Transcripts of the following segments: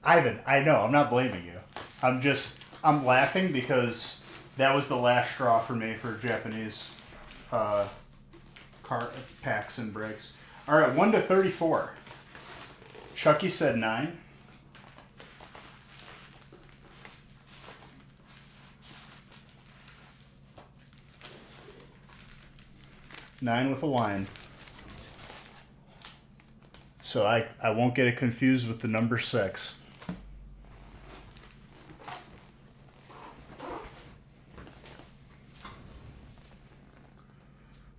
Ivan, I know, I'm not blaming you. I'm laughing because that was the last straw for me for Japanese uh, car packs and breaks. All right, 1 to 34. Chucky said 9. Nine with a line. So I won't get it confused with the number 6.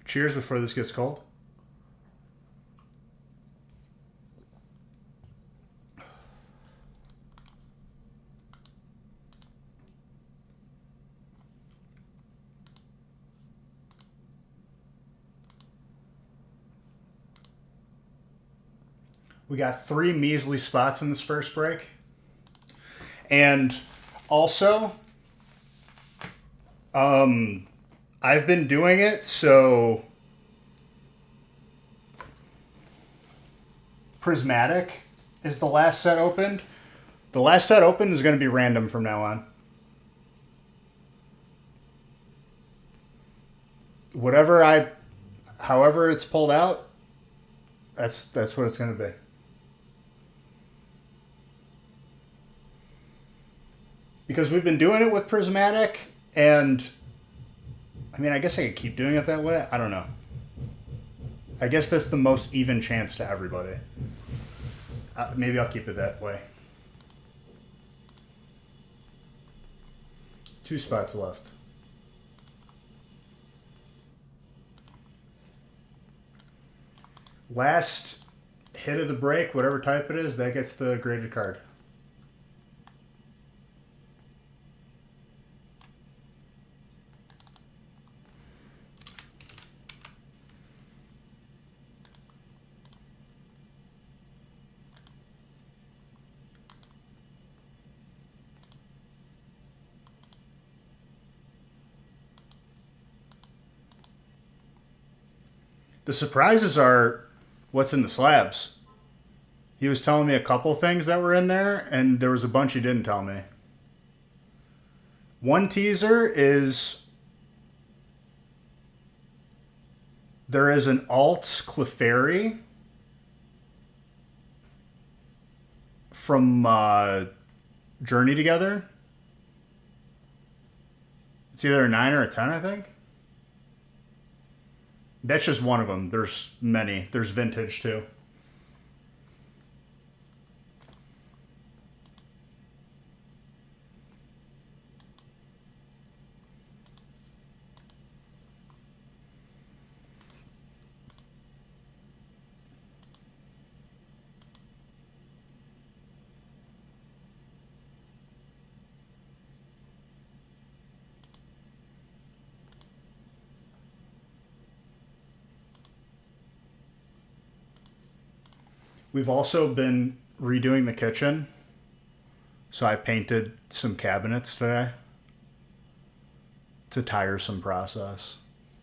Cheers before this gets cold. We got 3 measly spots in this first break. And also, I've been doing it, so Prismatic is the last set opened. The last set opened is going to be random from now on. However it's pulled out, that's what it's going to be. Because we've been doing it with Prismatic, and I mean, I guess I could keep doing it that way. I don't know. I guess that's the most even chance to everybody. Maybe I'll keep it that way. 2 spots left. Last hit of the break, whatever type it is, that gets the graded card. The surprises are what's in the slabs. He was telling me a couple things that were in there, and there was a bunch he didn't tell me. One teaser is there is an alt Clefairy from Journey Together. It's either a 9 or a 10, I think. That's just one of them. There's many. There's vintage too. We've also been redoing the kitchen. So I painted some cabinets today. It's a tiresome process.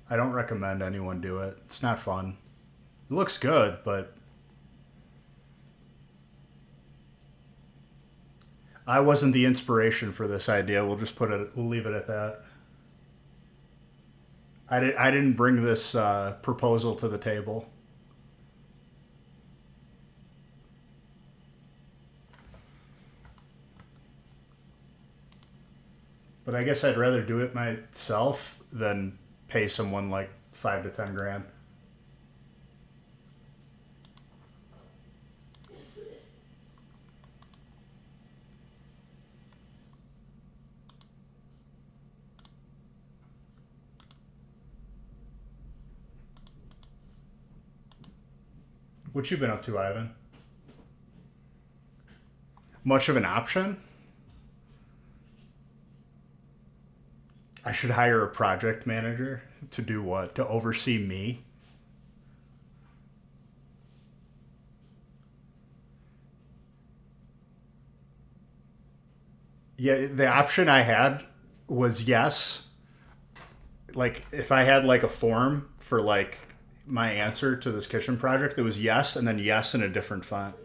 I don't recommend anyone do it. It's not fun. It looks good, but I wasn't the inspiration for this idea. We'll leave it at that. I didn't bring this proposal to the table. But I guess I'd rather do it myself than pay someone like 5 to 10 grand. What you been up to, Ivan? Much of an option? I should hire a project manager to do what? To oversee me? Yeah, the option I had was yes. Like, if I had like a form for like my answer to this kitchen project, it was yes, and then yes in a different font.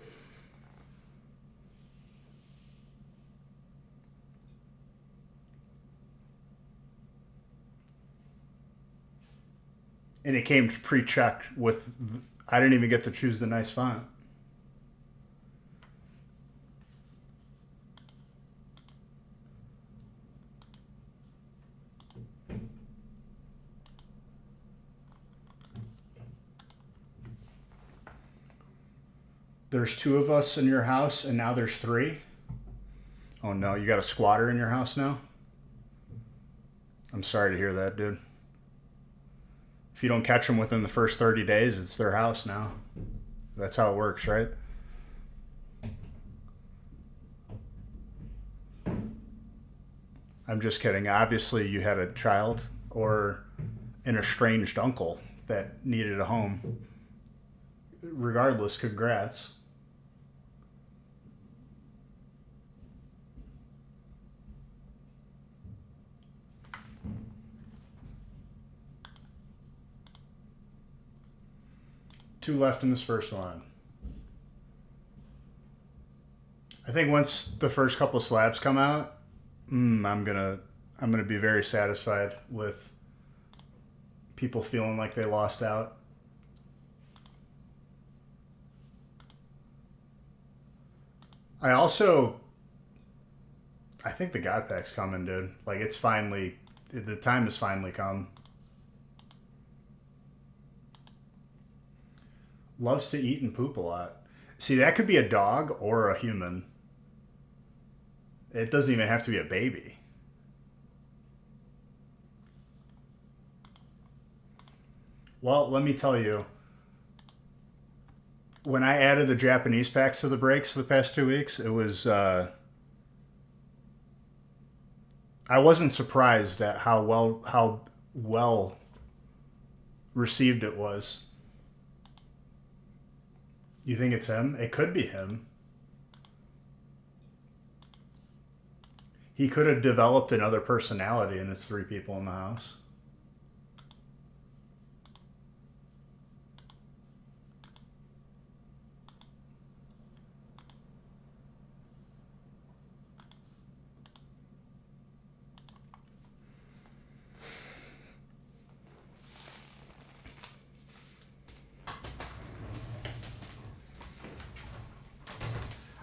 And it came pre-checked with, I didn't even get to choose the nice font. There's 2 of us in your house, and now there's 3. Oh no, you got a squatter in your house now? I'm sorry to hear that, dude. If you don't catch them within the first 30 days, it's their house now. That's how it works, right? I'm just kidding. Obviously, you had a child or an estranged uncle that needed a home. Regardless, congrats. Two left in this first one. I think once the first couple slabs come out, I'm gonna be very satisfied with people feeling like they lost out. I think the God Pack's coming, dude. Like, it's finally, the time has finally come. Loves to eat and poop a lot. See, that could be a dog or a human. It doesn't even have to be a baby. Well, let me tell you, when I added the Japanese packs to the breaks for the past 2 weeks, it was, I wasn't surprised at how well received it was. You think it's him? It could be him. He could have developed another personality, and it's 3 people in the house.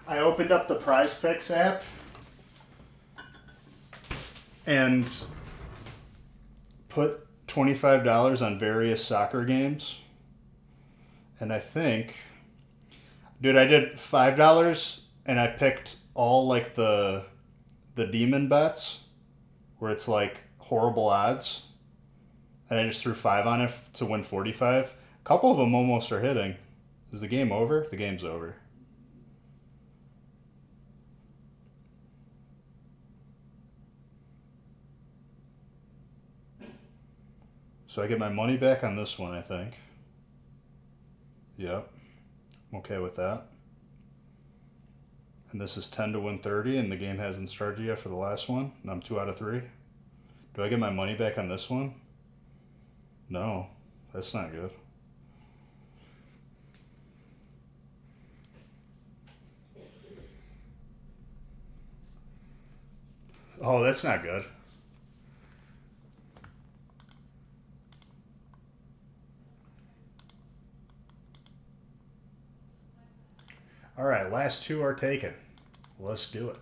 I opened up the Prize Picks app and put $25 on various soccer games. And I think, dude, I did $5 and I picked all like the demon bets where it's like horrible odds. And I just threw 5 on it to win 45. A couple of them almost are hitting. Is the game over? The game's over. So I get my money back on this one, I think. Yep. I'm okay with that. And this is 10 to win 30, and the game hasn't started yet for the last one. And I'm 2 out of 3. Do I get my money back on this one? No. That's not good. Oh, that's not good. All right, last 2 are taken. Let's do it.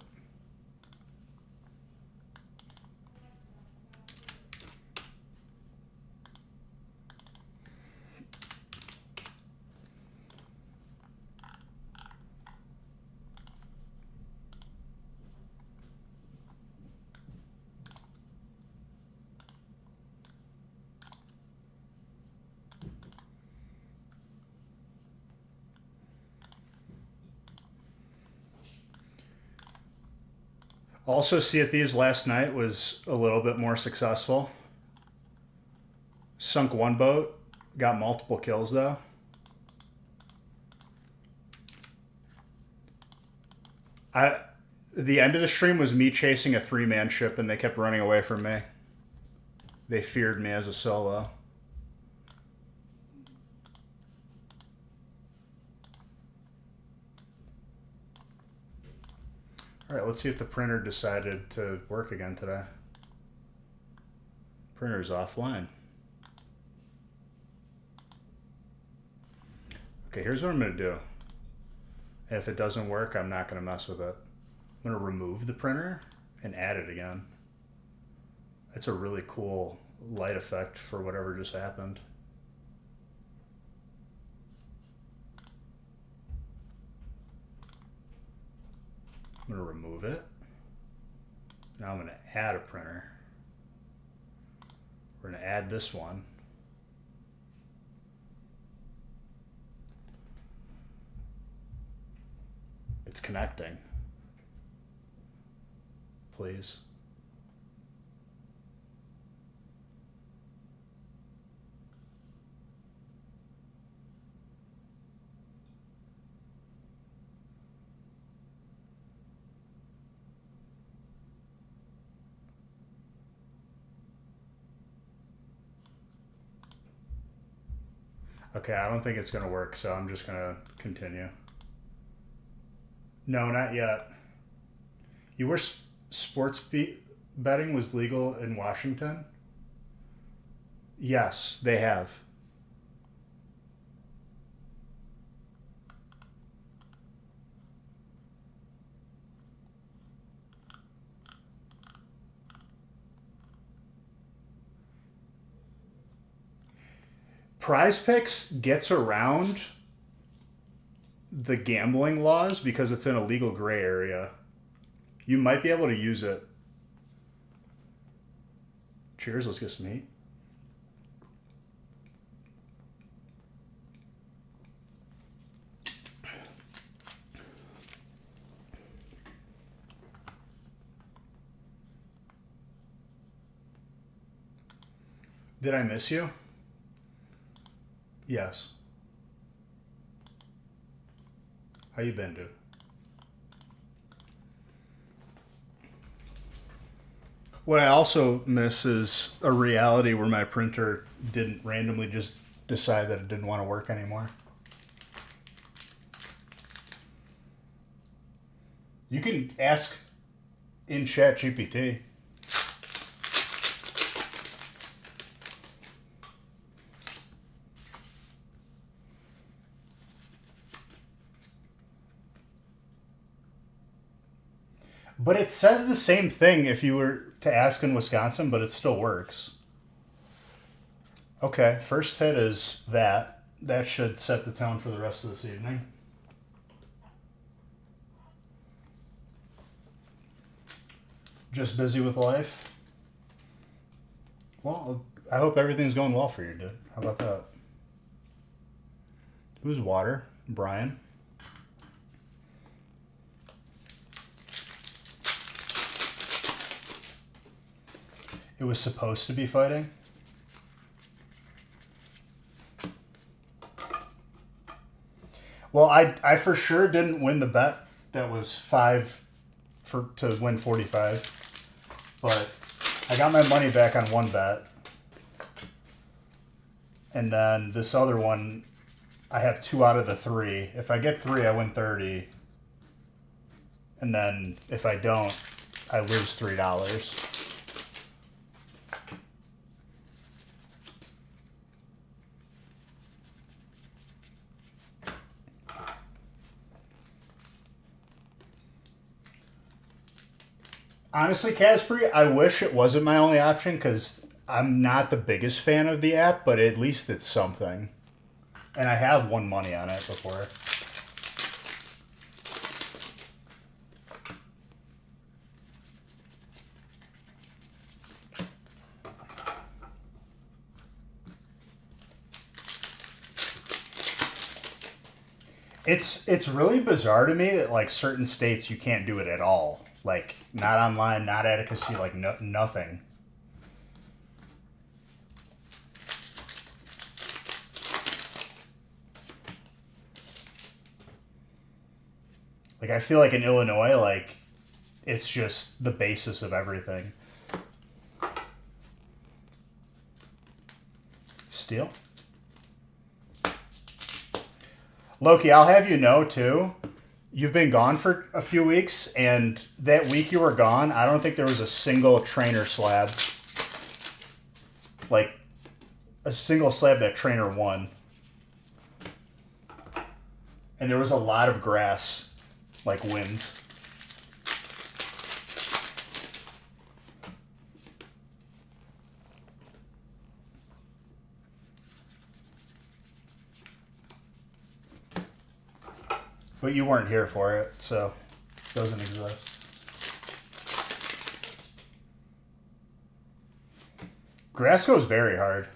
Also, Sea of Thieves last night was a little bit more successful. Sunk 1 boat, got multiple kills though. The end of the stream was me chasing a 3-man ship and they kept running away from me. They feared me as a solo. All right, let's see if the printer decided to work again today. Printer's offline. Okay, here's what I'm going to do. If it doesn't work, I'm not going to mess with it. I'm going to remove the printer and add it again. It's a really cool light effect for whatever just happened. I'm going to remove it. Now I'm going to add a printer. We're going to add this one. It's connecting. Please. Okay, I don't think it's going to work, so I'm just going to continue. No, not yet. You were sports betting was legal in Washington? Yes, they have. Prize Picks gets around the gambling laws because it's in a legal gray area. You might be able to use it. Cheers, let's get some heat. Did I miss you? Yes. How you been, dude? What I also miss is a reality where my printer didn't randomly just decide that it didn't want to work anymore. You can ask in ChatGPT. But it says the same thing if you were to ask in Wisconsin, but it still works. Okay, first hit is that. That should set the tone for the rest of this evening. Just busy with life? Well, I hope everything's going well for you, dude. How about that? Who's water? Brian? It was supposed to be fighting? Well, I for sure didn't win the bet that was 5 to win 45. But I got my money back on one bet. And then this other one, I have 2 out of the 3. If I get 3, I win 30. And then if I don't, I lose $3. Honestly, Casper, I wish it wasn't my only option because I'm not the biggest fan of the app, but at least it's something. And I have won money on it before. It's really bizarre to me that like certain states you can't do it at all. Like not online, not at a casino, like nothing. Like I feel like in Illinois, like it's just the basis of everything. Steel. Loki, I'll have you know too, you've been gone for a few weeks, and that week you were gone, I don't think there was a single trainer slab. Like, a single slab that trainer won. and there was a lot of grass, like winds. But you weren't here for it, so it doesn't exist. Grass goes very hard.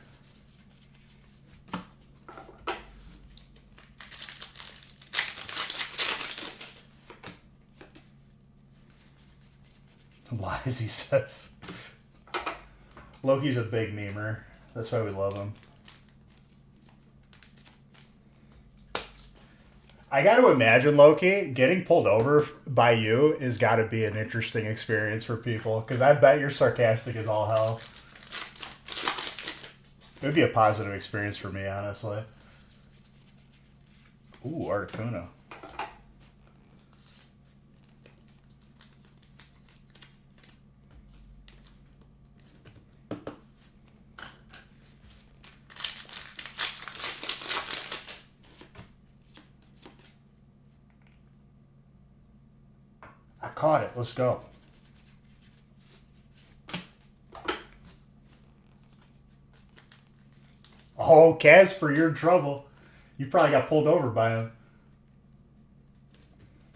Lies, he says. Loki's a big memer. That's why we love him. I got to imagine, Loki, getting pulled over by you is got to be an interesting experience for people, because I bet you're sarcastic as all hell. It would be a positive experience for me, honestly. Ooh, Articuno. I caught it. Let's go. Oh, Casper, you're in trouble. You probably got pulled over by him.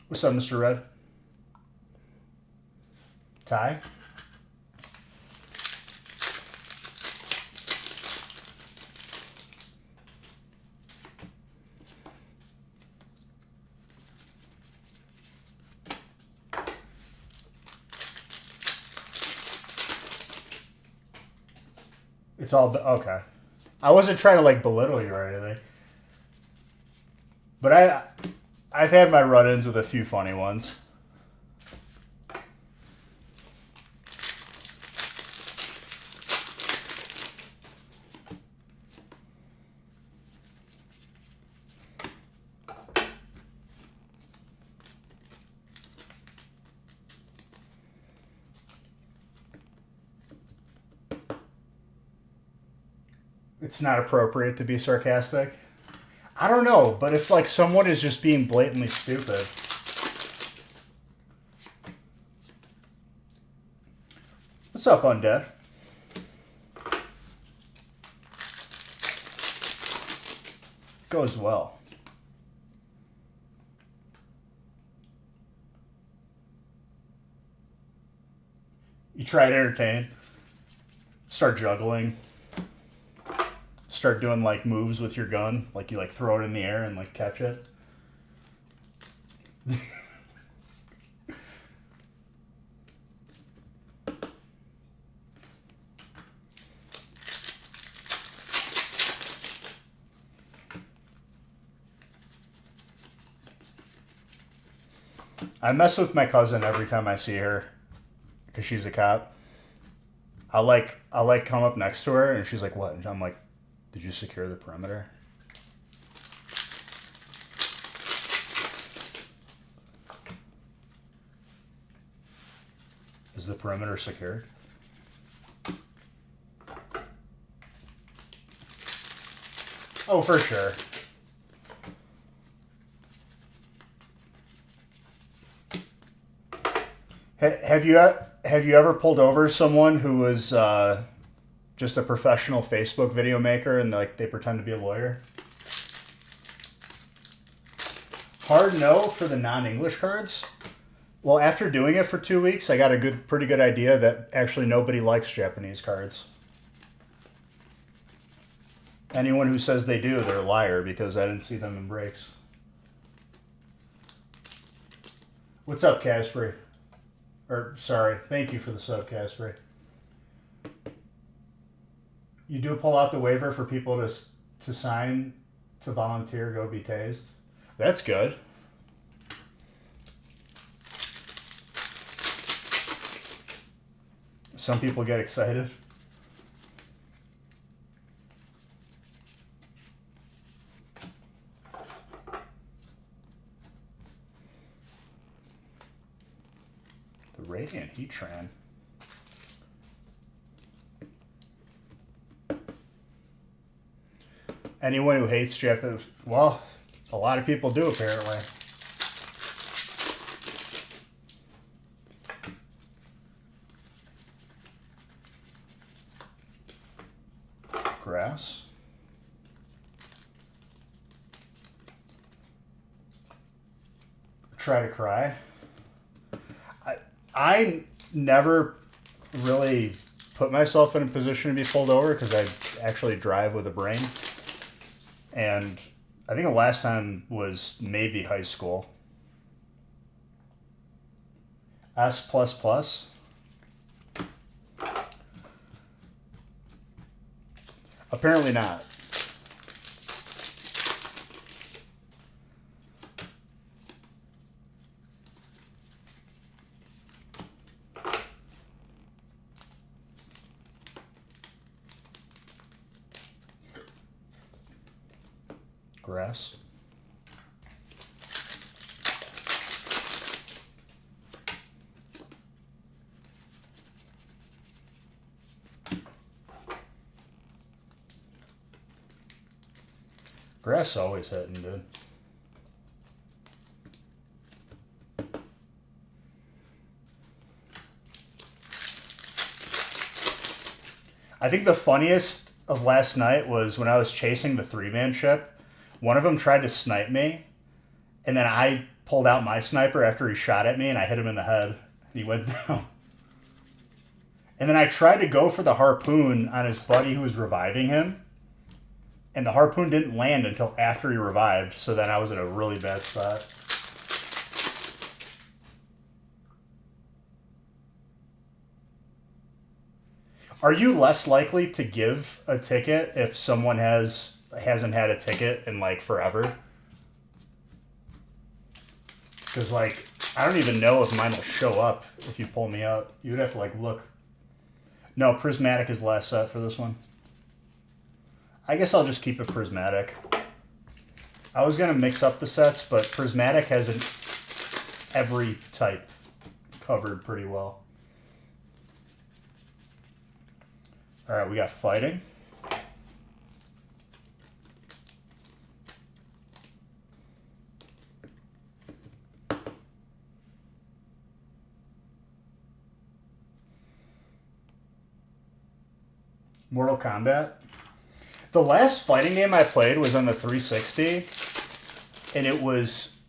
What's up, Mr. Red? Ty? It's all okay. I wasn't trying to like belittle you or anything, but I've had my run-ins with a few funny ones. It's not appropriate to be sarcastic. I don't know, but if like someone is just being blatantly stupid. What's up, Undead? Goes well. You try to entertain. Start juggling. Start doing like moves with your gun, like you like throw it in the air and like catch it. I mess with my cousin every time I see her because she's a cop. I like come up next to her and she's like, "What?" And I'm like, "Did you secure the perimeter?" Is the perimeter secured? Oh, for sure. Have you ever pulled over someone who was just a professional Facebook video maker and like they pretend to be a lawyer? Hard no for the non-English cards. Well, after doing it for 2 weeks, I got a pretty good idea that actually nobody likes Japanese cards. Anyone who says they do, they're a liar because I didn't see them in breaks. What's up, Casper? Or, sorry, thank you for the sub, Casper. You do pull out the waiver for people to sign, to volunteer, go be tased. That's good. Some people get excited. The Radiant Heatran. Anyone who hates Japanese, well, A lot of people do, apparently. Grass. Try to cry. I never really put myself in a position to be pulled over because I actually drive with a brain. And I think the last time was maybe high school. S++. Apparently not. Grass. Grass always hitting, dude. I think the funniest of last night was when I was chasing the three-man ship. One of them tried to snipe me, and then I pulled out my sniper after he shot at me, and I hit him in the head. He went down. And then I tried to go for the harpoon on his buddy who was reviving him, and the harpoon didn't land until after he revived, so then I was in a really bad spot. Are you less likely to give a ticket if someone hasn't had a ticket in like forever? Because like I don't even know if mine will show up if you pull me out. You would have to like look. No, prismatic is the last set for this one. I guess I'll just keep it prismatic. I was gonna mix up the sets, but prismatic has every type covered pretty well. All right, we got fighting. Mortal Kombat. The last fighting game I played was on the 360, and it was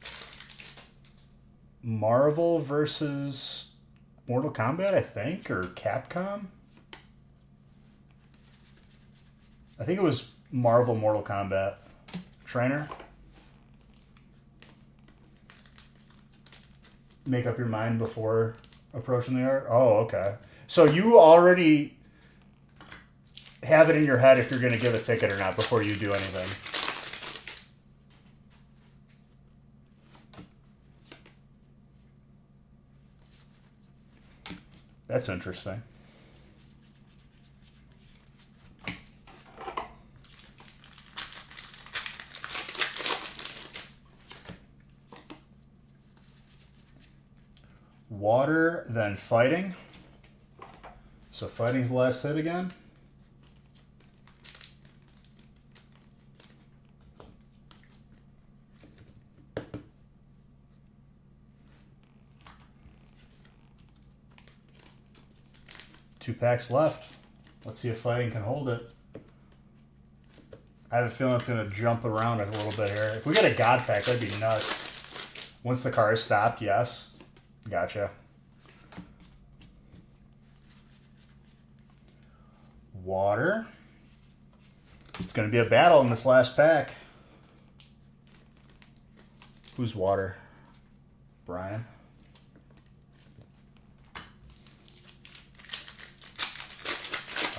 Marvel versus Mortal Kombat, I think, or Capcom. I think it was Marvel Mortal Kombat. Trainer? Make up your mind before approaching the art? Oh, okay. So you already have it in your head if you're going to give a ticket or not before you do anything. That's interesting. Water, then fighting. So fighting's the last hit again. Two packs left. Let's see if fighting can hold it. I have a feeling it's going to jump around a little bit here. If we get a God pack, that'd be nuts. Once the car is stopped, yes. Gotcha. Water. It's going to be a battle in this last pack. Who's water? Brian.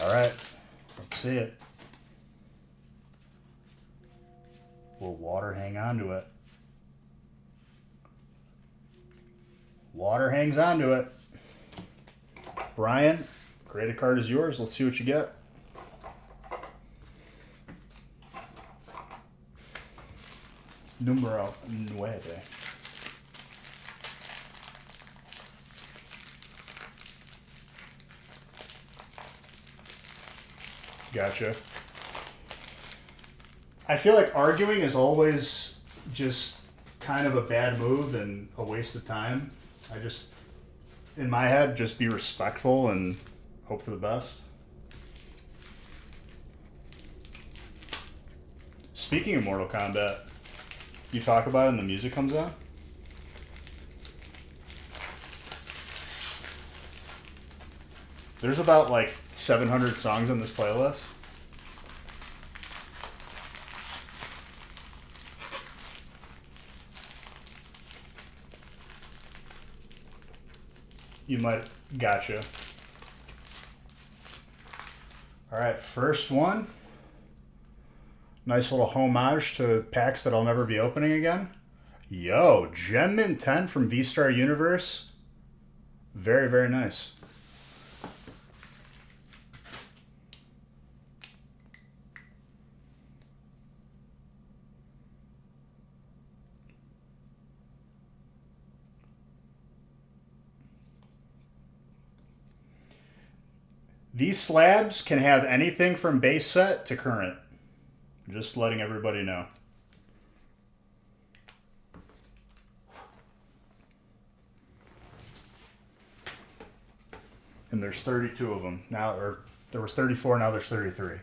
All right. Let's see it. Will water hang on to it? Water hangs on to it. Brian, graded card is yours. Let's see what you get. Numero 9. Gotcha. I feel like arguing is always just kind of a bad move and a waste of time. I just, in my head, just be respectful and hope for the best. Speaking of Mortal Kombat, you talk about it and the music comes on? There's about like 700 songs on this playlist. You might, gotcha. All right, first one. Nice little homage to packs that I'll never be opening again. Yo, Gem Mint 10 from V-Star Universe. Very, very nice. These slabs can have anything from base set to current. Just letting everybody know. And there's 32 of them now, or there was 34, now there's 33.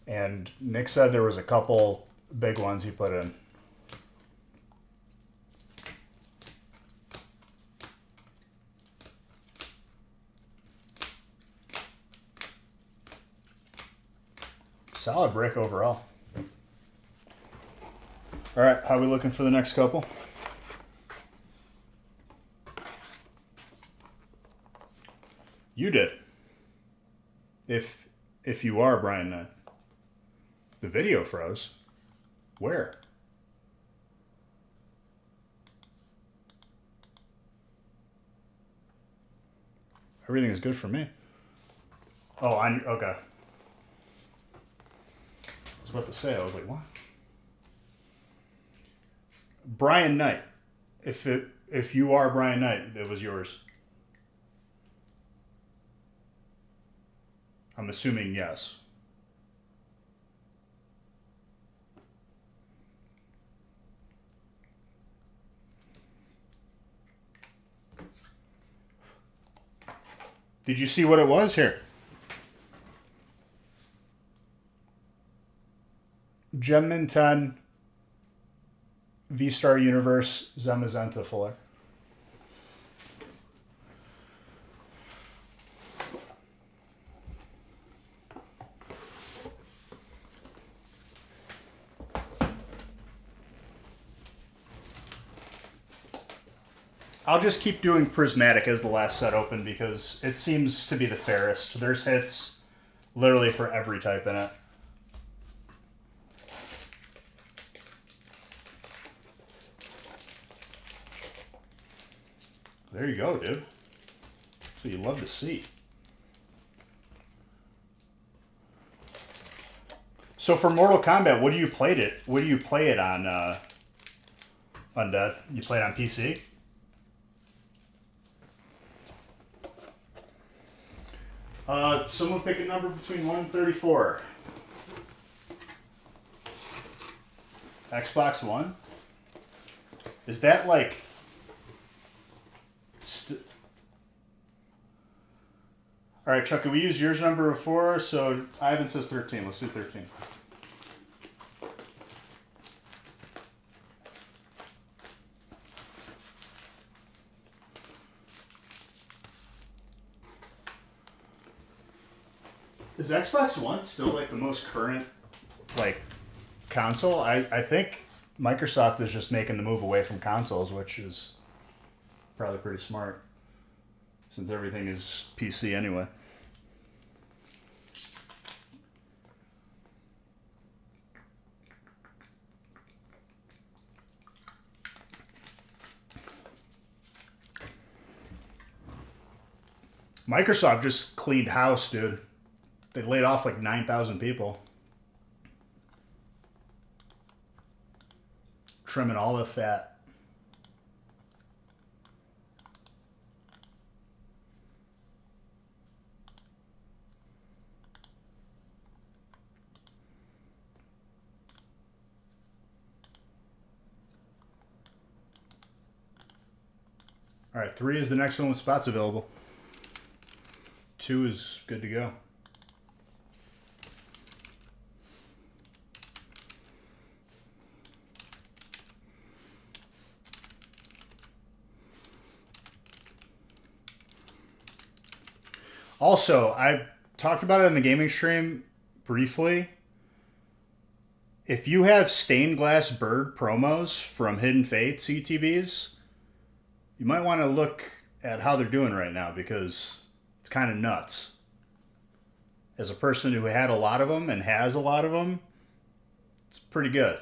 And Nick said there was a couple big ones he put in. Solid break overall. All right, how are we looking for the next couple? You did. If you are Brian Knight. The video froze. Where? Everything is good for me. Oh, okay. I was about to say, I was like, what? Brian Knight. If you are Brian Knight, it was yours. I'm assuming yes. Did you see what it was here? Gem Mint 10, V-Star Universe, Zamazenta Fuller. I'll just keep doing Prismatic as the last set open because it seems to be the fairest. There's hits literally for every type in it. There you go, dude. That's what you love to see. So for Mortal Kombat, what do you play it on, Undead? You play it on PC? Someone pick a number between 1 and 34. Xbox One? Is that like... Alright, Chuck, we use yours number before, so Ivan says 13. Let's do 13. Is Xbox One still like the most current like console? I think Microsoft is just making the move away from consoles, which is probably pretty smart since everything is PC anyway. Microsoft just cleaned house, dude. They laid off like 9,000 people. Trimming all the fat. All right, 3 is the next one with spots available. 2 is good to go. Also, I talked about it in the gaming stream briefly. If you have stained glass bird promos from Hidden Fate CTBs, you might want to look at how they're doing right now because it's kind of nuts. As a person who had a lot of them and has a lot of them, it's pretty good.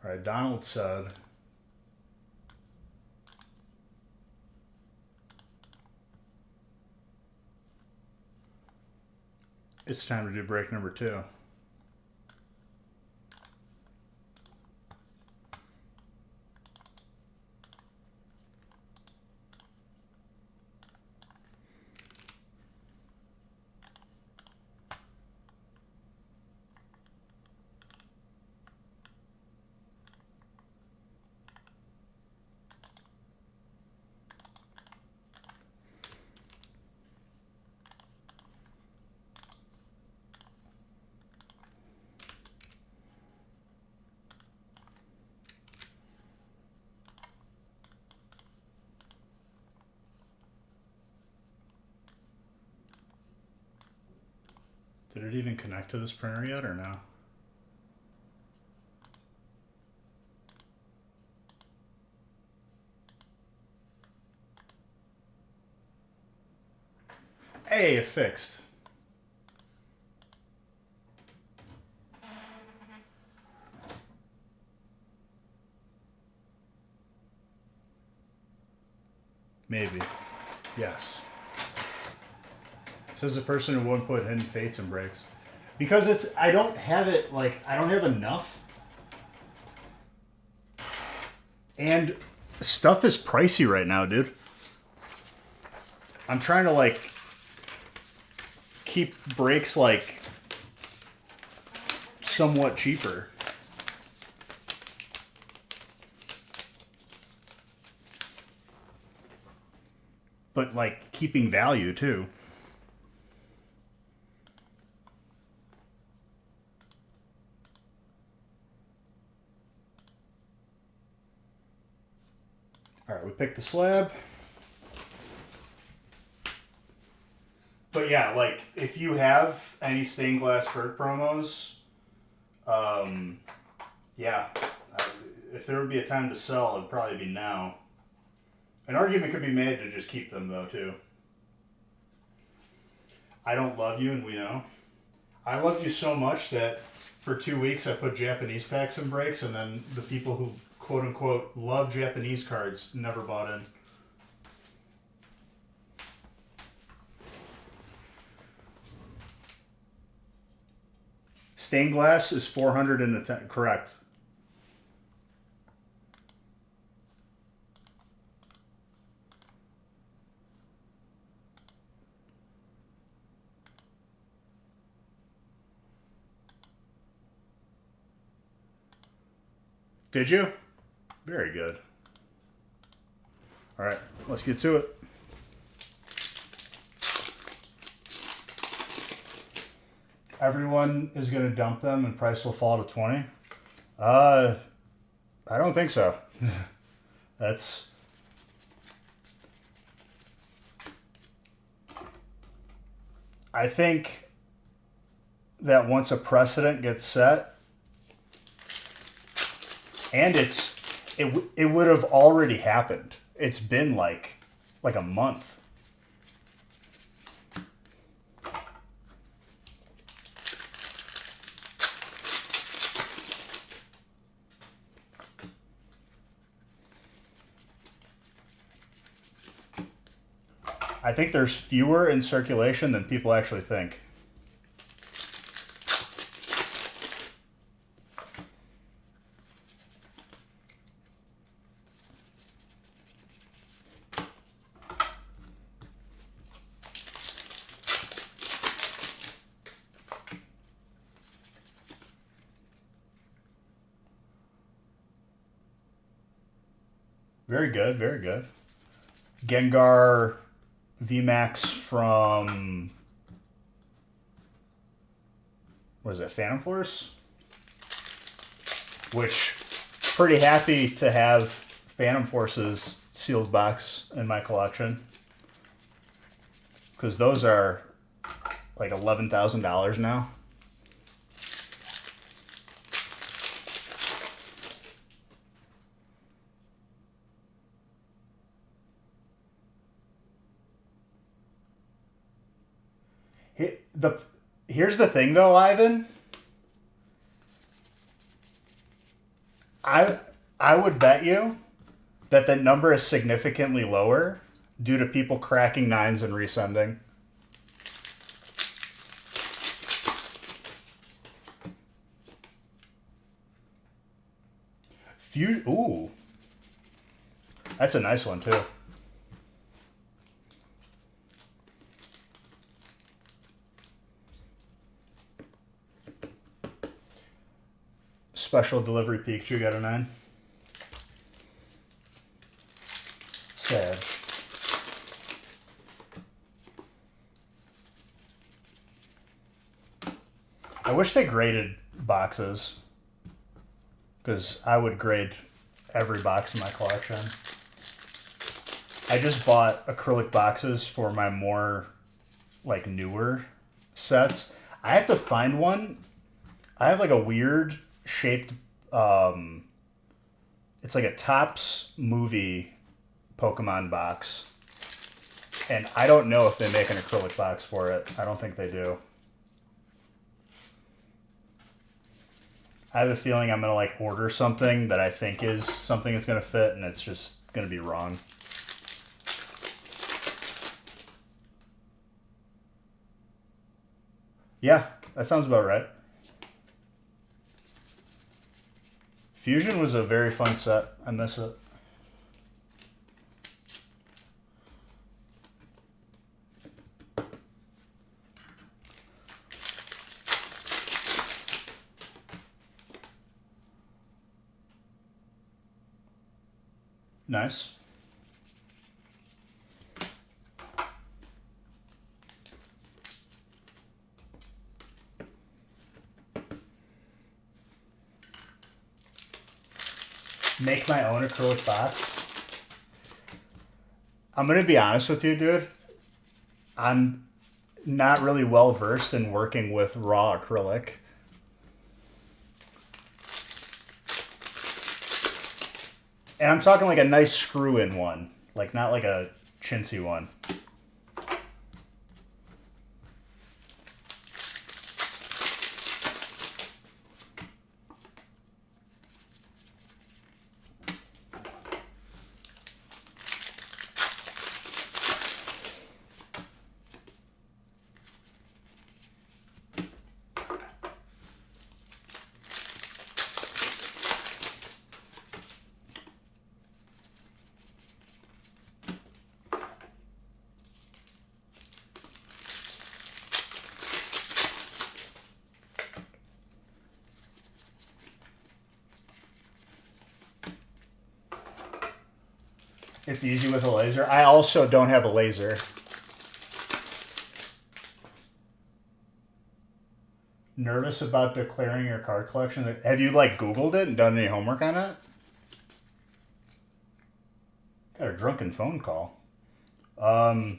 All right, Donald said, it's time to do break number 2. Did it even connect to this printer yet or no? Hey, it fixed. Maybe. Yes. Says the person who won't put Hidden Fates and breaks. Because it's, I don't have it, like, I don't have enough. And stuff is pricey right now, dude. I'm trying to, like, keep breaks, like, somewhat cheaper. But, like, keeping value, too. All right, we picked the slab. But yeah, like, if you have any stained glass bird promos, yeah, if there would be a time to sell, it'd probably be now. An argument could be made to just keep them, though, too. I don't love you, and we know. I loved you so much that for 2 weeks I put Japanese packs and breaks, and then the people who quote-unquote love Japanese cards never bought in. Stained glass is 400 in the 10, correct. Did you? Very good. All right, let's get to it. Everyone is going to dump them and price will fall to 20. I don't think so. That's... I think that once a precedent gets set, and it would have already happened. It's been like a month. I think there's fewer in circulation than people actually think. Very good, very good. Gengar VMAX from, what is it, Phantom Force? Which, pretty happy to have Phantom Force's sealed box in my collection. Because those are like $11,000 now. Here's the thing, though, Ivan. I would bet you that the number is significantly lower due to people cracking nines and resending. Ooh, that's a nice one too. Special delivery Pikachu got a 9. Sad. I wish they graded boxes, because I would grade every box in my collection. I just bought acrylic boxes for my more like newer sets. I have to find one. I have like a weird shaped it's like a Topps movie Pokemon box, and I don't know if they make an acrylic box for it. I don't think they do. I have a feeling I'm gonna like order something that I think is something that's gonna fit, and it's just gonna be wrong. Yeah, that sounds about right. Fusion was a very fun set. I miss it. Nice. Make my own acrylic box. I'm gonna be honest with you, dude. I'm not really well versed in working with raw acrylic. And I'm talking like a nice screw-in one, like not like a chintzy one. It's easy with a laser. I also don't have a laser. Nervous about declaring your card collection? Have you like Googled it and done any homework on it? Got a drunken phone call. The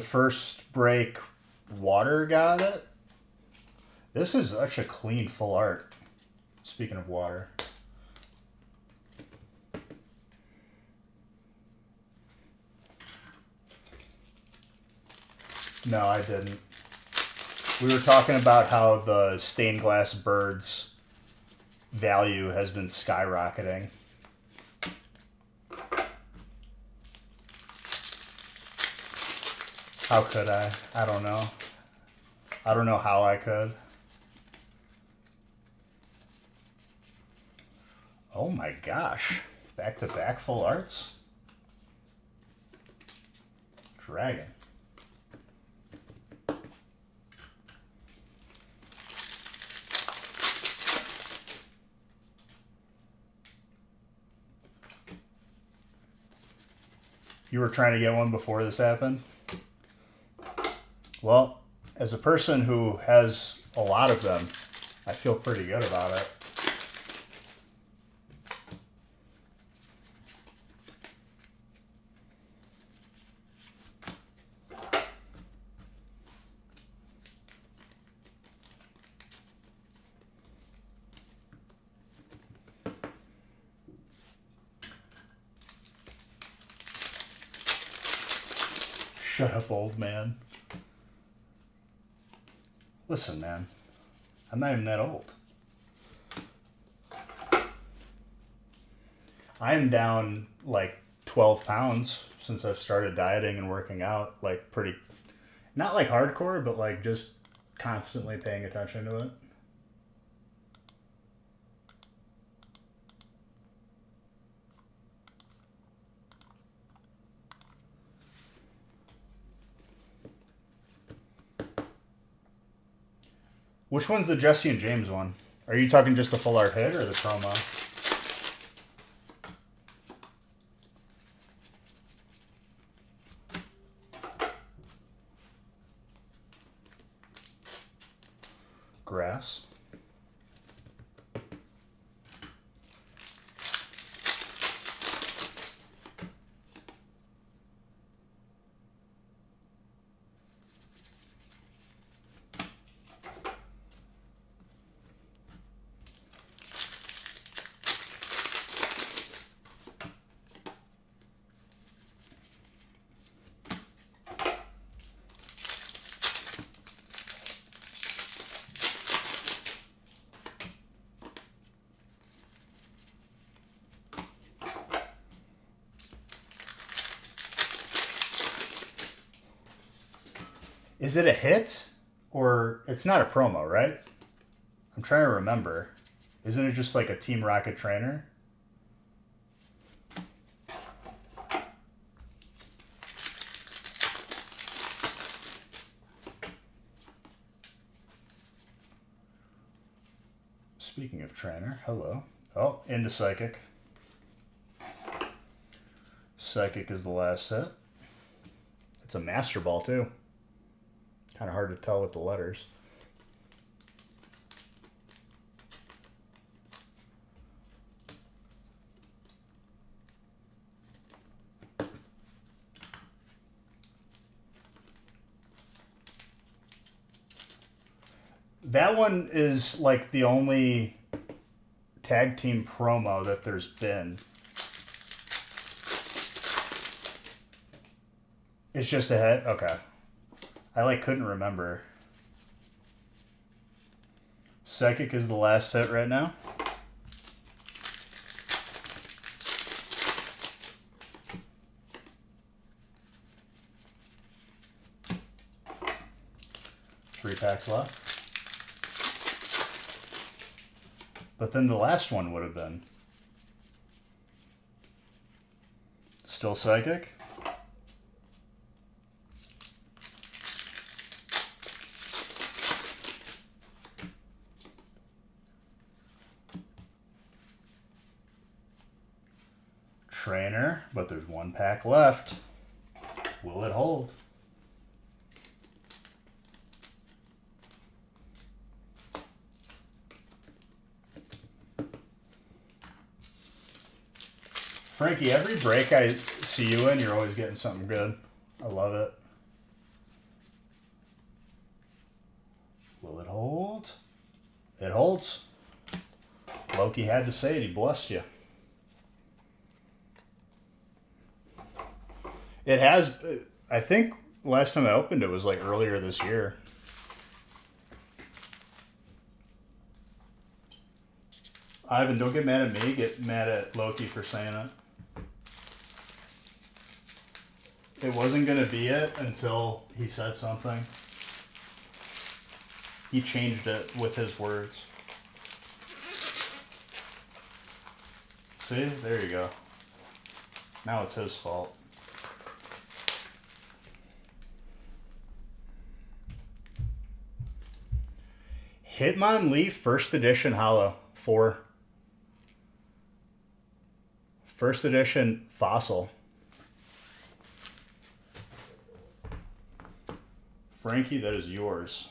first break water got it. This is such a clean full art. Speaking of water. No, I didn't. We were talking about how the stained glass birds value has been skyrocketing. How could I? I don't know. I don't know how I could. Oh my gosh. Back-to-back full arts? Dragon. You were trying to get one before this happened? Well, as a person who has a lot of them, I feel pretty good about it. Shut up, old man. Listen, man. I'm not even that old. I'm down like 12 pounds since I've started dieting and working out. Like pretty, not like hardcore, but like just constantly paying attention to it. Which one's the Jesse and James one? Are you talking just the full art hit or the promo? Grass. Is it a hit? Or it's not a promo, right? I'm trying to remember. Isn't it just like a Team Rocket trainer? Speaking of trainer, hello. Oh, into Psychic. Psychic is the last set. It's a Master Ball, too. Kind of hard to tell with the letters. That one is like the only tag team promo that there's been. It's just a hit? Okay. I like couldn't remember. Psychic is the last hit right now. Three packs left. But then the last one would have been still Psychic. Trainer, but there's one pack left. Will it hold? Frankie, every break I see you in, you're always getting something good. I love it. Will it hold? It holds. Loki had to say it. He blessed you. It has, I think last time I opened it was like earlier this year. Ivan, don't get mad at me. Get mad at Loki for saying it. It wasn't going to be it until he said something. He changed it with his words. See? There you go. Now it's his fault. Hitmonlee First Edition Hollow 4. First Edition Fossil. Frankie, that is yours.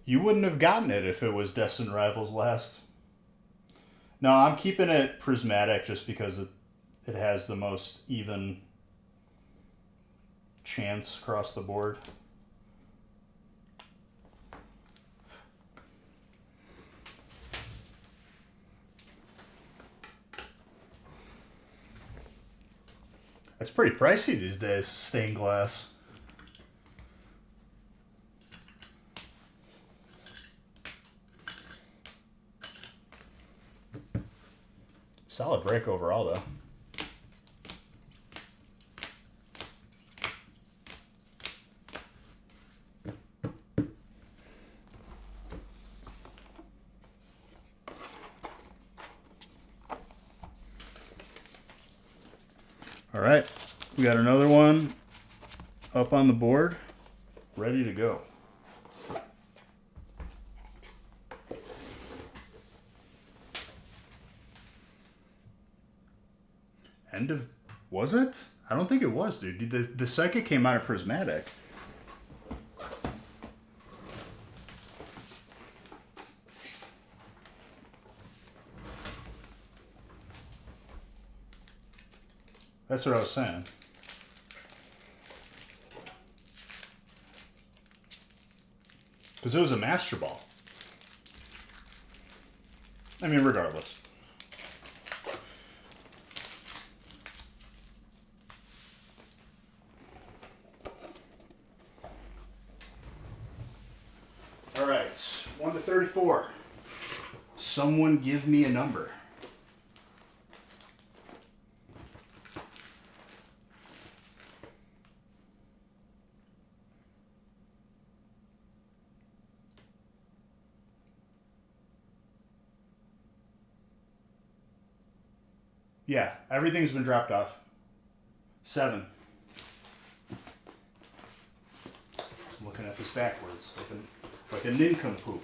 You wouldn't have gotten it if it was Destined Rivals last. No, I'm keeping it prismatic just because it has the most even chance across the board. It's pretty pricey these days, stained glass. Solid break overall, though. All right, we got another one up on the board, ready to go. End of, was it? I don't think it was, dude. The Psychic came out of Prismatic. That's what I was saying. Because it was a Master Ball. I mean, regardless. All right, 1 to 34. Someone give me a number. Yeah, everything's been dropped off. 7. I'm looking at this backwards, like a nincompoop.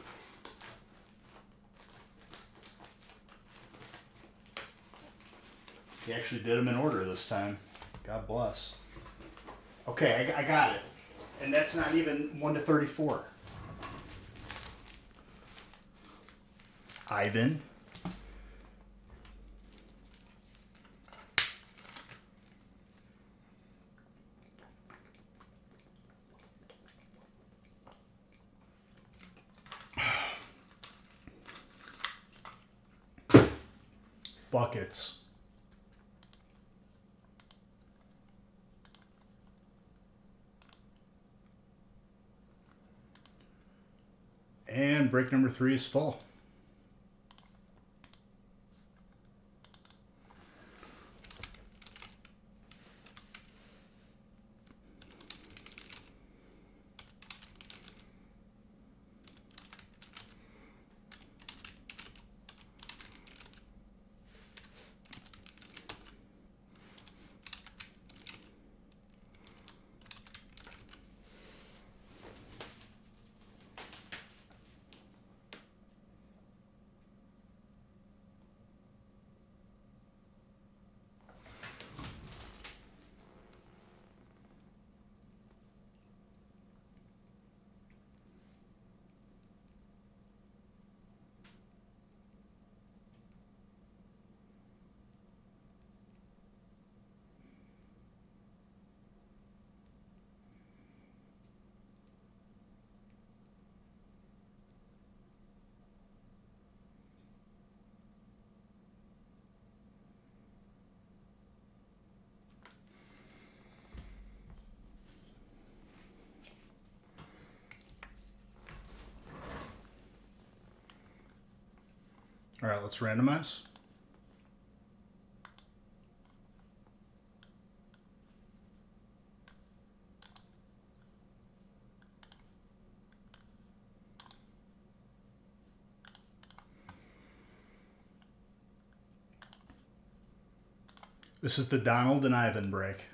He actually did them in order this time. God bless. Okay, I got it. And that's not even 1 to 34. Ivan. Buckets. And break number 3 is full. All right, let's randomize. This is the Donald and Ivan break.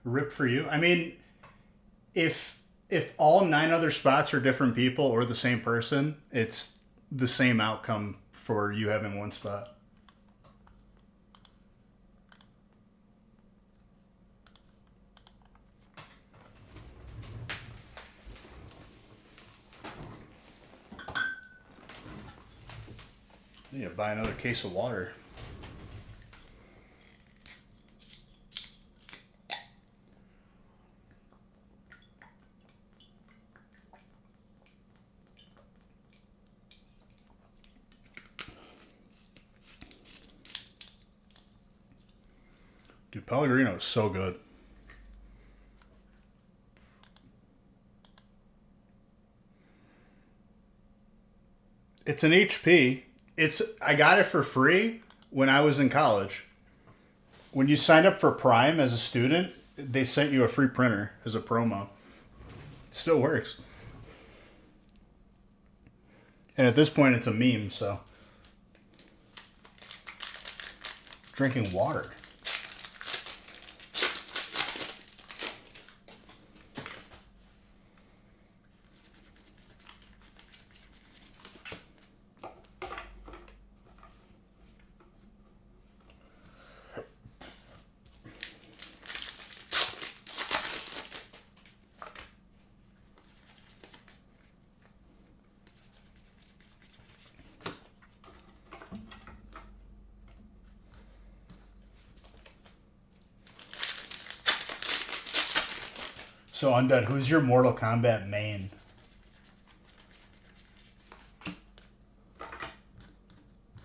Rip for you. I mean, if all 9 other spots are different people or the same person, it's the same outcome for you having one spot. You need to buy another case of water. Dude, Pellegrino is so good. It's an HP. I got it for free when I was in college. When you signed up for Prime as a student, they sent you a free printer as a promo. It still works. And at this point, it's a meme, so. Drinking water. So, Undead, who's your Mortal Kombat main?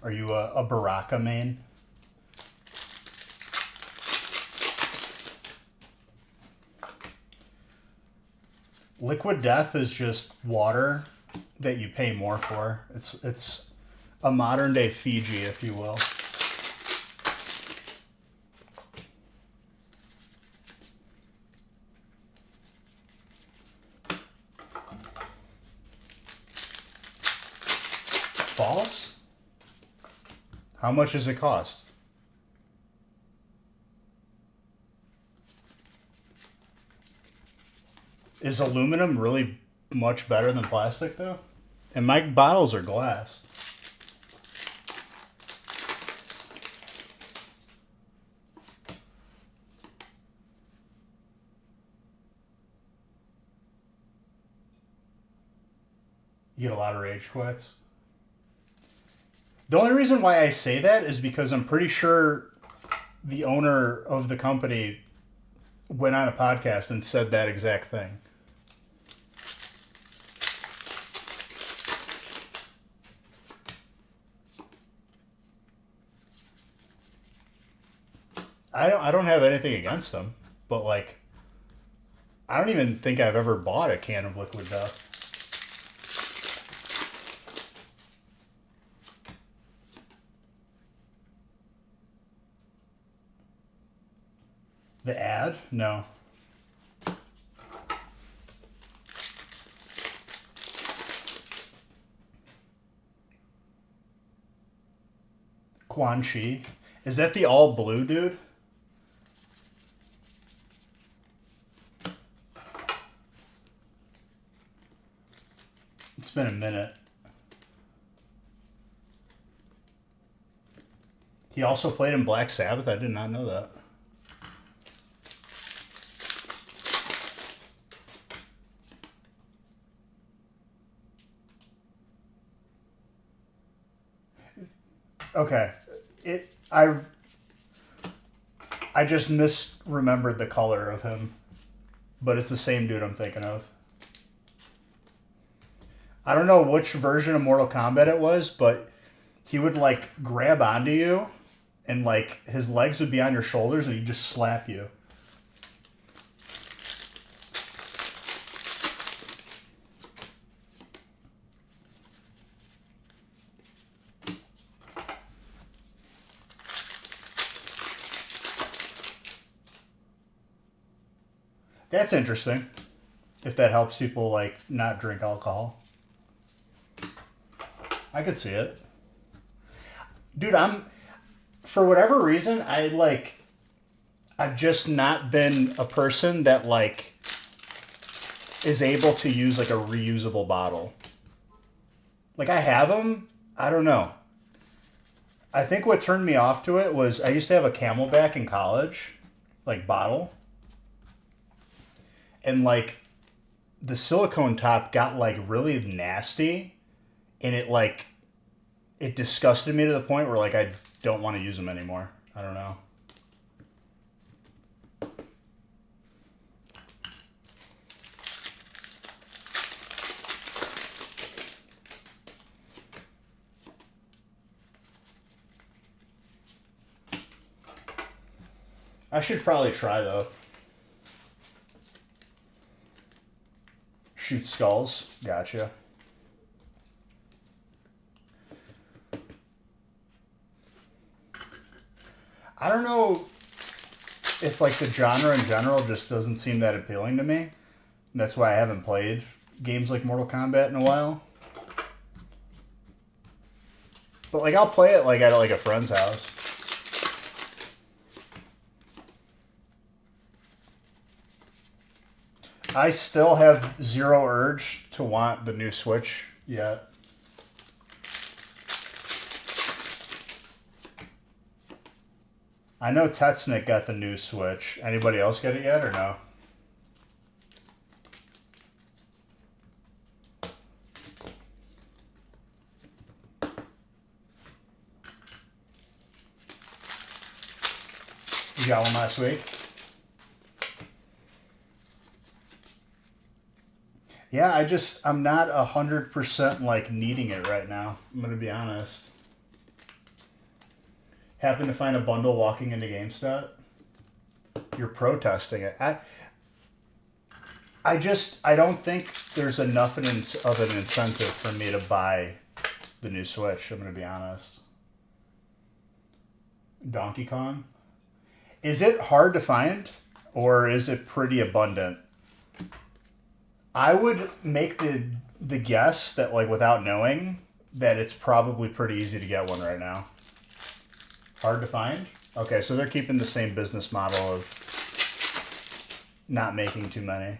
Are you a Baraka main? Liquid Death is just water that you pay more for. It's a modern day Fiji, if you will. False? How much does it cost? Is aluminum really much better than plastic, though? And my bottles are glass. You get a lot of rage quits. The only reason why I say that is because I'm pretty sure the owner of the company went on a podcast and said that exact thing. I don't have anything against them, but like, I don't even think I've ever bought a can of Liquid Death. The ad? No. Quan Chi. Is that the all blue dude? It's been a minute. He also played in Black Sabbath? I did not know that. Okay. I just misremembered the color of him. But it's the same dude I'm thinking of. I don't know which version of Mortal Kombat it was, but he would like grab onto you and like his legs would be on your shoulders and he'd just slap you. That's interesting. If that helps people like not drink alcohol. I could see it. Dude, for whatever reason, I've just not been a person that like is able to use like a reusable bottle. Like I have them, I don't know. I think what turned me off to it was I used to have a Camelback in college, like bottle. And like the silicone top got like really nasty and it disgusted me to the point where like I don't want to use them anymore. I don't know. I should probably try though. Shoot skulls. Gotcha. I don't know if like the genre in general just doesn't seem that appealing to me. That's why I haven't played games like Mortal Kombat in a while. But like I'll play it like at like a friend's house. I still have zero urge to want the new Switch yet. I know Tetsnick got the new Switch. Anybody else get it yet or no? You got one last week? Yeah, I'm not 100% like needing it right now. I'm going to be honest. Happened to find a bundle walking into GameStop. You're protesting it. I don't think there's enough of an incentive for me to buy the new Switch. I'm going to be honest. Donkey Kong. Is it hard to find or is it pretty abundant? I would make the guess that like without knowing that it's probably pretty easy to get one right now. Hard to find? Okay, so they're keeping the same business model of not making too many.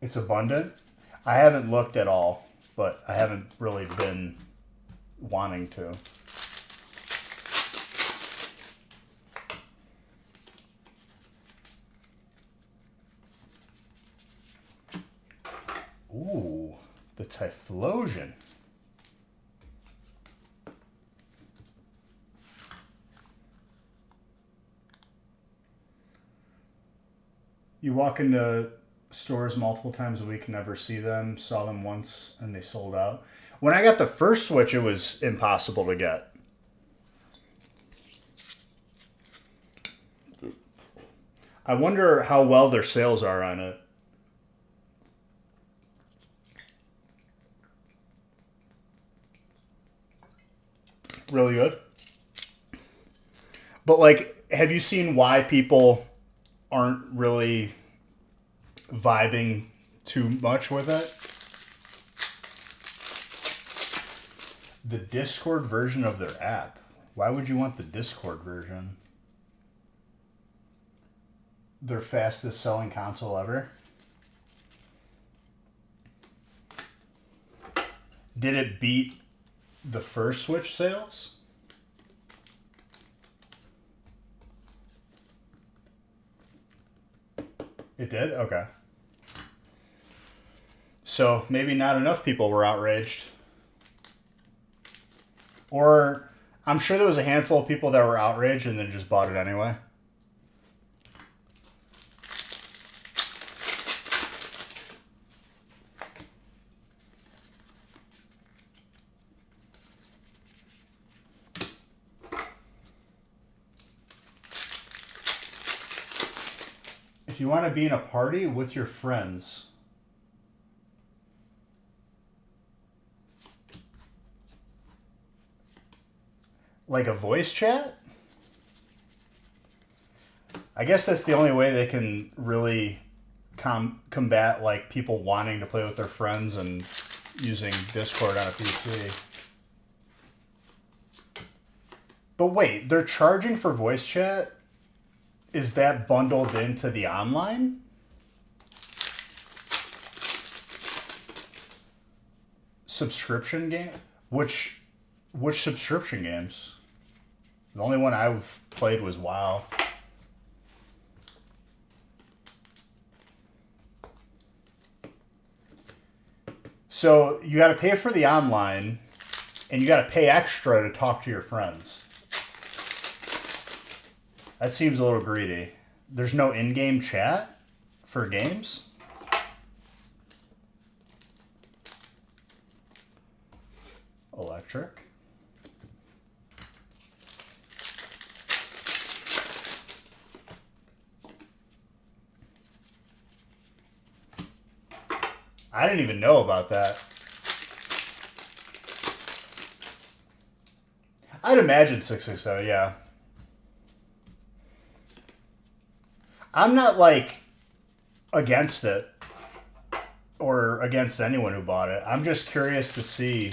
It's abundant. I haven't looked at all, but I haven't really been wanting to. Ooh, the Typhlosion. You walk into stores multiple times a week, never see them, saw them once, and they sold out. When I got the first Switch, it was impossible to get. I wonder how well their sales are on it. Really good. But like, have you seen why people aren't really vibing too much with it? The Discord version of their app. Why would you want the Discord version? Their fastest selling console ever. Did it beat the first Switch sales? It did? Okay. So maybe not enough people were outraged. Or I'm sure there was a handful of people that were outraged and then just bought it anyway. If you want to be in a party with your friends, like a voice chat? I guess that's the only way they can really combat like people wanting to play with their friends and using Discord on a PC. But wait, they're charging for voice chat? Is that bundled into the online? Subscription game? Which subscription games? The only one I've played was WoW. So you got to pay for the online, and you got to pay extra to talk to your friends. That seems a little greedy. There's no in-game chat for games? Electric. I didn't even know about that. I'd imagine 660, yeah. I'm not, like, against it or against anyone who bought it. I'm just curious to see.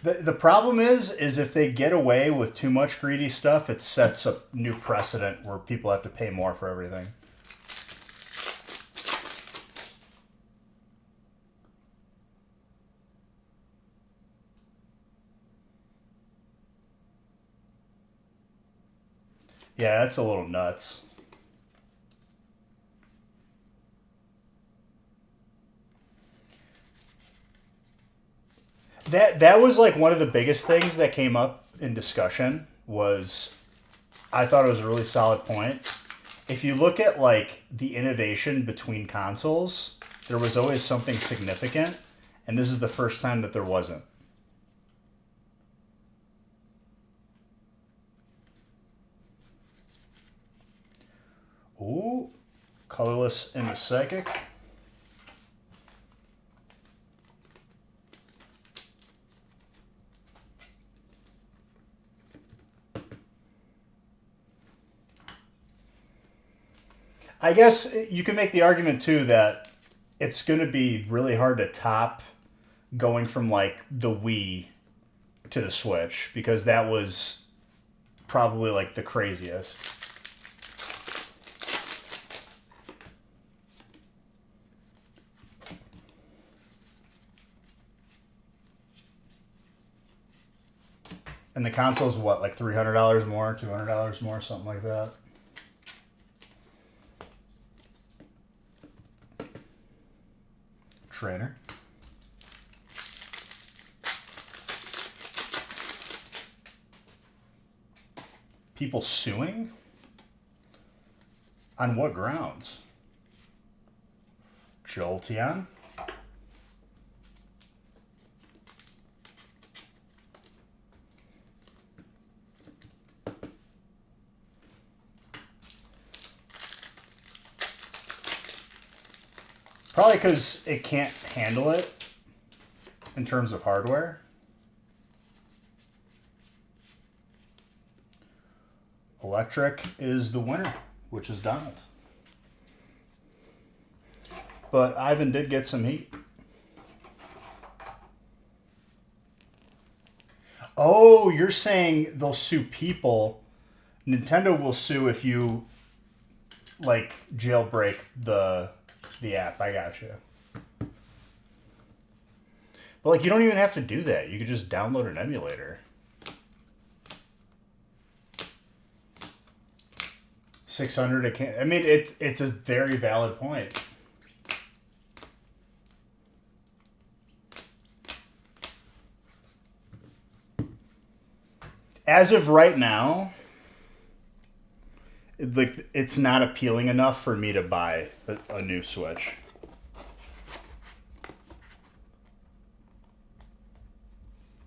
The problem is if they get away with too much greedy stuff, it sets a new precedent where people have to pay more for everything. Yeah, that's a little nuts. That was like one of the biggest things that came up in discussion was, I thought it was a really solid point. If you look at like the innovation between consoles, there was always something significant, and this is the first time that there wasn't. Ooh, colorless and the psychic. I guess you can make the argument too that it's going to be really hard to top going from like the Wii to the Switch, because that was probably like the craziest. And the console's what, like $300 more, $200 more, something like that. Trainer. People suing? On what grounds? Jolteon? Probably because it can't handle it in terms of hardware. Electric is the winner, which is Donald. But Ivan did get some heat. Oh, you're saying they'll sue people. Nintendo will sue if you, like, jailbreak the app. I got you. But, like, you don't even have to do that. You could just download an emulator. 600, it can't. I mean, it's a very valid point. As of right now, like, it's not appealing enough for me to buy a new Switch.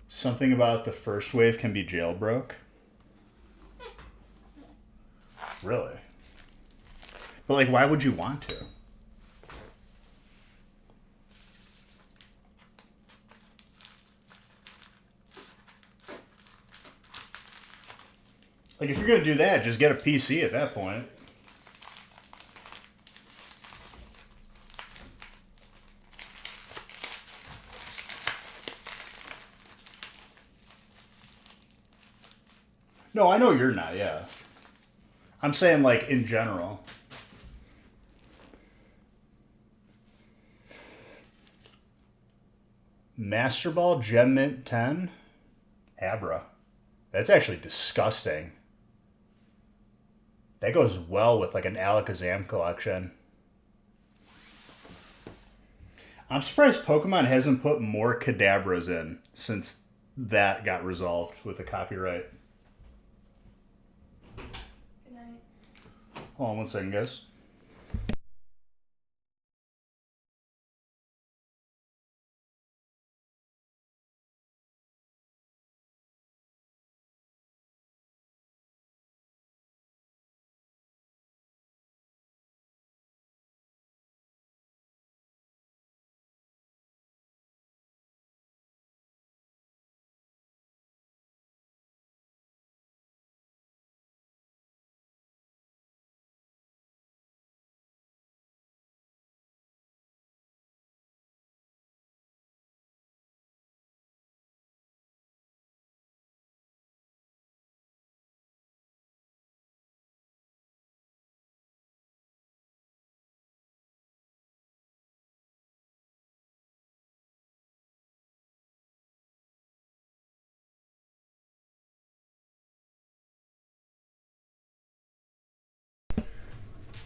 Something about the first wave can be jailbroke. Really? But, like, why would you want to? Like, if you're going to do that, just get a PC at that point. No, I know you're not, yeah. I'm saying, like, in general. Master Ball Gem Mint 10? Abra. That's actually disgusting. That goes well with, like, an Alakazam collection. I'm surprised Pokemon hasn't put more Kadabras in since that got resolved with the copyright. Good night. Hold on one second, guys.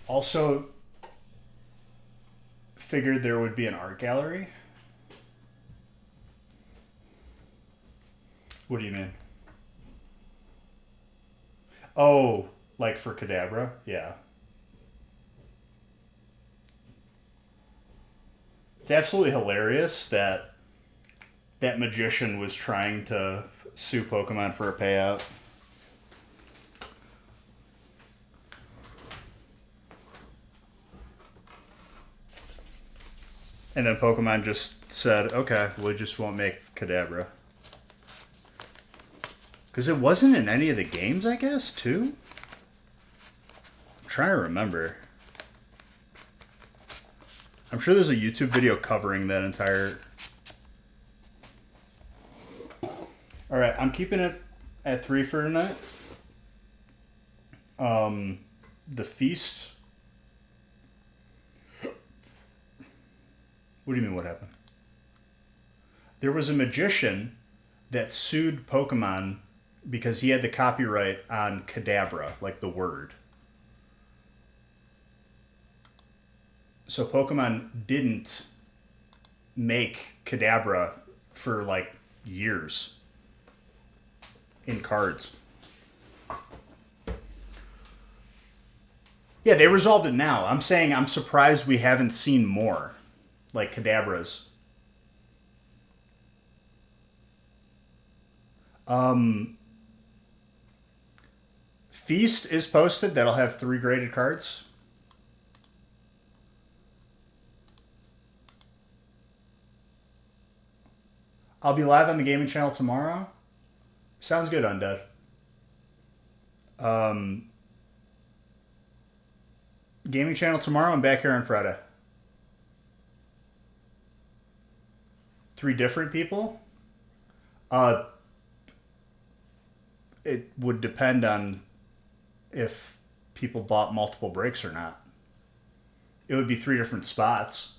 Also, figured there would be an art gallery. What do you mean? Oh, like for Kadabra? Yeah. It's absolutely hilarious that that magician was trying to sue Pokemon for a payout. And then Pokemon just said, okay, we just won't make Kadabra. Because it wasn't in any of the games, I guess, too? I'm trying to remember. I'm sure there's a YouTube video covering that entire... Alright, I'm keeping it at 3 for tonight. The Feast... What do you mean, what happened? There was a magician that sued Pokemon because he had the copyright on Kadabra, like the word. So Pokemon didn't make Kadabra for, like, years in cards. Yeah, they resolved it now. I'm saying I'm surprised we haven't seen more. Like Kadabras. Feast is posted. That'll have 3 graded cards. I'll be live on the gaming channel tomorrow. Sounds good, Undead. Gaming channel tomorrow. I'm back here on Friday. 3 different people? It would depend on if people bought multiple breaks or not. It would be 3 different spots.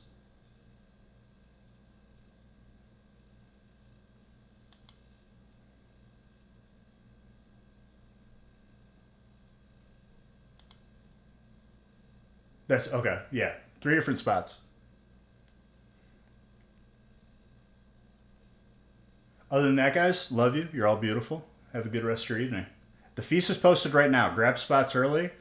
That's okay. Yeah. 3 different spots. Other than that, guys, love you. You're all beautiful. Have a good rest of your evening. The Feast is posted right now. Grab spots early.